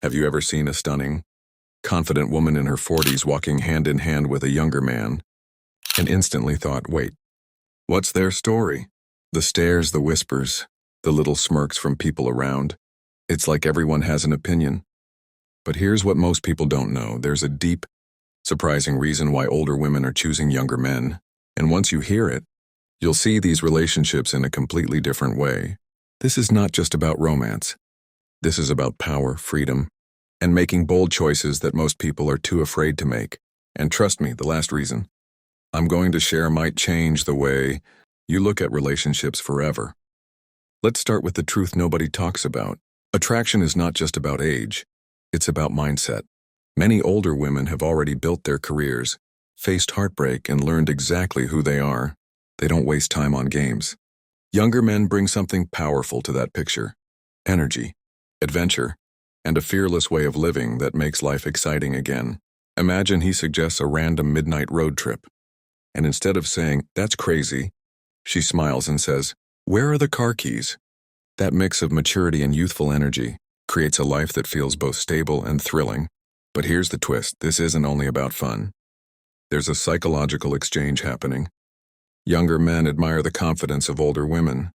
Have you ever seen a stunning, confident woman in her 40s walking hand in hand with a younger man and instantly thought, wait, what's their story? The stares, the whispers, the little smirks from people around. It's like everyone has an opinion. But here's what most people don't know. There's a deep, surprising reason why older women are choosing younger men. And once you hear it, you'll see these relationships in a completely different way. This is not just about romance. This is about power, freedom, and making bold choices that most people are too afraid to make. And trust me, the last reason I'm going to share might change the way you look at relationships forever. Let's start with the truth nobody talks about. Attraction is not just about age. It's about mindset. Many older women have already built their careers, faced heartbreak, and learned exactly who they are. They don't waste time on games. Younger men bring something powerful to that picture: energy, adventure, and a fearless way of living that makes life exciting again. Imagine he suggests a random midnight road trip. And instead of saying, "That's crazy," she smiles and says, "Where are the car keys?" That mix of maturity and youthful energy creates a life that feels both stable and thrilling. But here's the twist. This isn't only about fun. There's a psychological exchange happening. Younger men admire the confidence of older women,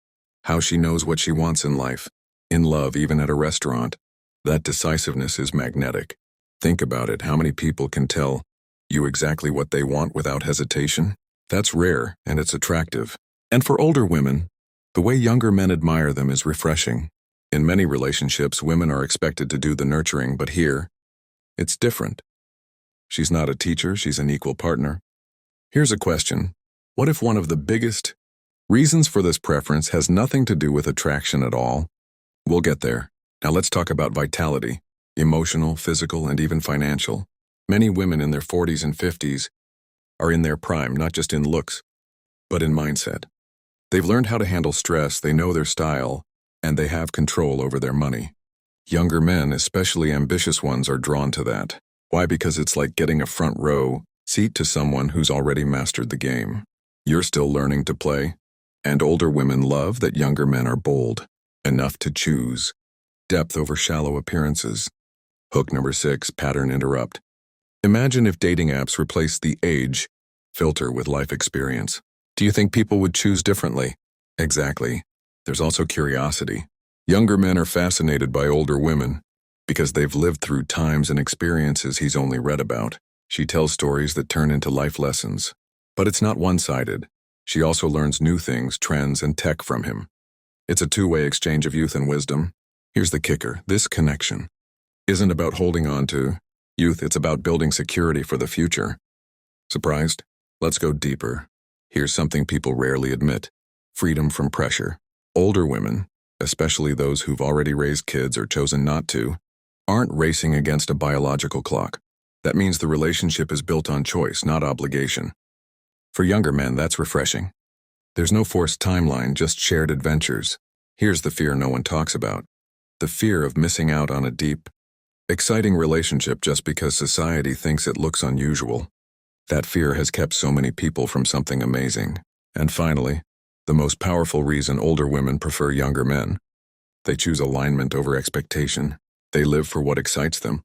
how she knows what she wants in life, in love, even at a restaurant. That decisiveness is magnetic. Think about it. How many people can tell you exactly what they want without hesitation? That's rare, and it's attractive. And for older women, the way younger men admire them is refreshing. In many relationships, women are expected to do the nurturing, but here, it's different. She's not a teacher, she's an equal partner. Here's a question. What if one of the biggest reasons for this preference has nothing to do with attraction at all? We'll get there. Now let's talk about vitality, emotional, physical, and even financial. Many women in their 40s and 50s are in their prime, not just in looks, but in mindset. They've learned how to handle stress, they know their style, and they have control over their money. Younger men, especially ambitious ones, are drawn to that. Why? Because it's like getting a front row seat to someone who's already mastered the game. You're still learning to play. And older women love that younger men are bold, enough to choose. Depth over shallow appearances. Hook number 6, pattern interrupt. Imagine if dating apps replaced the age filter with life experience. Do you think people would choose differently? Exactly. There's also curiosity. Younger men are fascinated by older women because they've lived through times and experiences he's only read about. She tells stories that turn into life lessons. But it's not one-sided. She also learns new things, trends, and tech from him. It's a two-way exchange of youth and wisdom. Here's the kicker. This connection isn't about holding on to youth, it's about building security for the future. Surprised? Let's go deeper. Here's something people rarely admit: freedom from pressure. Older women, especially those who've already raised kids or chosen not to, aren't racing against a biological clock. That means the relationship is built on choice, not obligation. For younger men, that's refreshing. There's no forced timeline, just shared adventures. Here's the fear no one talks about. The fear of missing out on a deep, exciting relationship just because society thinks it looks unusual. That fear has kept so many people from something amazing. And finally, the most powerful reason older women prefer younger men. They choose alignment over expectation. They live for what excites them,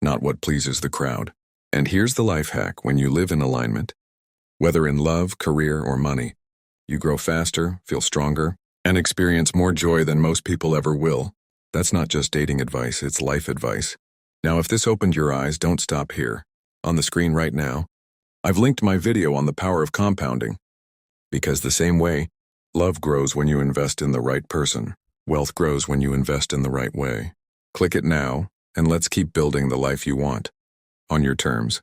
not what pleases the crowd. And here's the life hack: when you live in alignment, whether in love, career, or money, you grow faster, feel stronger, and experience more joy than most people ever will. That's not just dating advice, it's life advice. Now, if this opened your eyes, don't stop here. On the screen right now, I've linked my video on the power of compounding. Because the same way, love grows when you invest in the right person. Wealth grows when you invest in the right way. Click it now, and let's keep building the life you want. On your terms.